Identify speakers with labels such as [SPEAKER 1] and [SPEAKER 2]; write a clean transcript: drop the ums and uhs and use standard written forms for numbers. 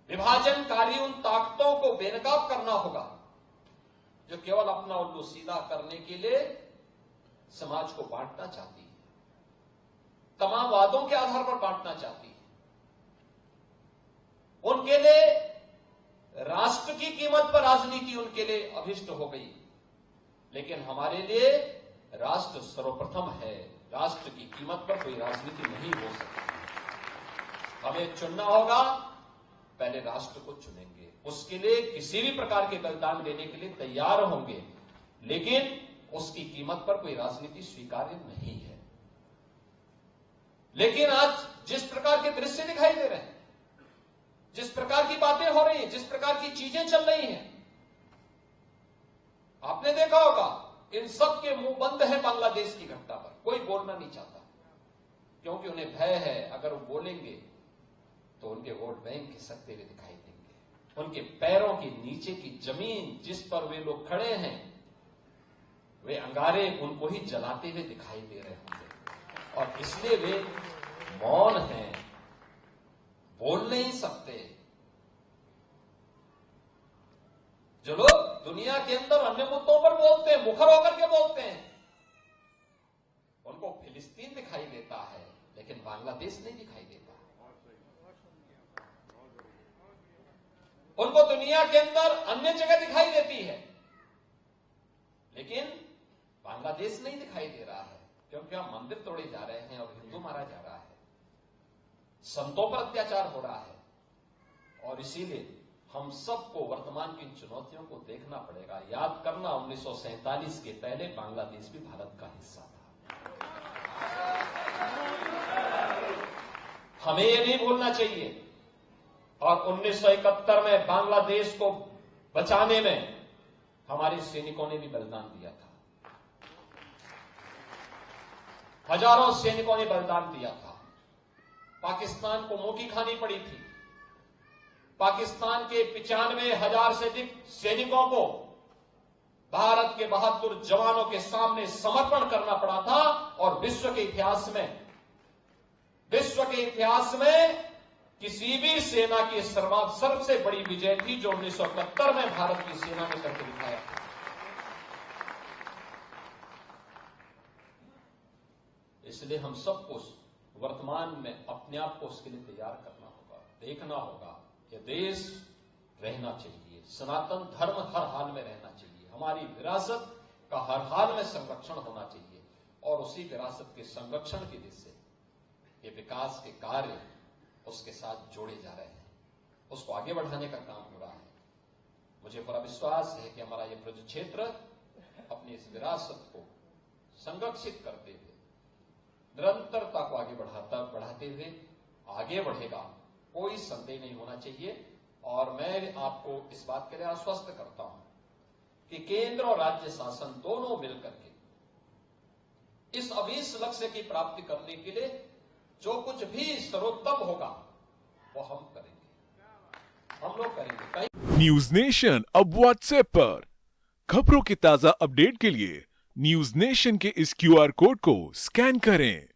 [SPEAKER 1] विभाजनकारी उन ताकतों को बेनकाब करना होगा जो केवल अपना उल्लू सीधा करने के लिए समाज को बांटना चाहती है, तमाम वादों के आधार पर बांटना चाहती है। उनके लिए राष्ट्र की कीमत पर राजनीति उनके लिए अभिष्ट हो गई, लेकिन हमारे लिए राष्ट्र सर्वप्रथम है। राष्ट्र की कीमत पर कोई राजनीति नहीं हो सकती। हमें चुनना होगा, पहले राष्ट्र को चुनेंगे, उसके लिए किसी भी प्रकार के बलिदान देने के लिए तैयार होंगे, लेकिन उसकी कीमत पर कोई राजनीति स्वीकार्य नहीं है। लेकिन आज जिस प्रकार के दृश्य दिखाई दे रहे हैं, जिस प्रकार की बातें हो रही हैं, जिस प्रकार की चीजें चल रही हैं, आपने देखा होगा इन सब के मुंह बंद है बांग्लादेश की घटना पर। कोई बोलना नहीं चाहता क्योंकि उन्हें भय है, अगर वो बोलेंगे तो उनके वोट बैंक खिसकते हुए दिखाई देंगे। उनके पैरों के नीचे की जमीन जिस पर वे लोग खड़े हैं, वे अंगारे उनको ही जलाते हुए दिखाई दे रहे होंगे, और इसलिए वे मौन हैं, बोल नहीं सकते। जो लोग दुनिया के अंदर अन्य मुद्दों पर बोलते हैं, मुखर होकर के बोलते हैं, उनको फिलिस्तीन दिखाई देता है, लेकिन बांग्लादेश नहीं दिखाई देता। उनको दुनिया के अंदर अन्य जगह दिखाई देती है, लेकिन बांग्लादेश नहीं दिखाई दे रहा है, क्योंकि वहां मंदिर तोड़े जा रहे हैं और हिंदू मारा जा रहा है, संतों पर अत्याचार हो रहा है। और इसीलिए हम सबको वर्तमान की चुनौतियों को देखना पड़ेगा। याद करना, 1947 के पहले बांग्लादेश भी भारत का हिस्सा था। हमें यह नहीं भूलना चाहिए। और 1971 में बांग्लादेश को बचाने में हमारे सैनिकों ने भी बलिदान दिया था। हजारों सैनिकों ने बलिदान दिया था। पाकिस्तान को मुंह की खानी पड़ी थी। पाकिस्तान के 95,000 से अधिक सैनिकों को भारत के बहादुर जवानों के सामने समर्पण करना पड़ा था। और विश्व के इतिहास में किसी भी सेना की सबसे बड़ी विजय थी जो 1971 में भारत की सेना ने करके दिखाया था। इसलिए हम सबको वर्तमान में अपने आप को उसके लिए तैयार करना होगा, देखना होगा कि देश रहना चाहिए, सनातन धर्म हर हाल में रहना चाहिए, हमारी विरासत का हर हाल में संरक्षण होना चाहिए, और उसी विरासत के संरक्षण की दिशा से ये विकास के कार्य उसके साथ जोड़े जा रहे हैं, उसको आगे बढ़ाने का काम हो रहा है। मुझे पूरा विश्वास है कि हमारा ये ब्रज क्षेत्र अपनी इस विरासत को संरक्षित करते हुए निरंतरता को आगे बढ़ाते हुए आगे बढ़ेगा, कोई संदेह नहीं होना चाहिए। और मैं आपको इस बात के लिए आश्वस्त करता हूं कि केंद्र और राज्य शासन दोनों मिलकर के इस अभीष्ट लक्ष्य की प्राप्ति करने के लिए जो कुछ भी सर्वोत्तम होगा वो हम करेंगे, हम लोग करेंगे।
[SPEAKER 2] न्यूज नेशन अब व्हाट्सएप पर खबरों के ताजा अपडेट के लिए न्यूज नेशन के इस QR कोड को स्कैन करें।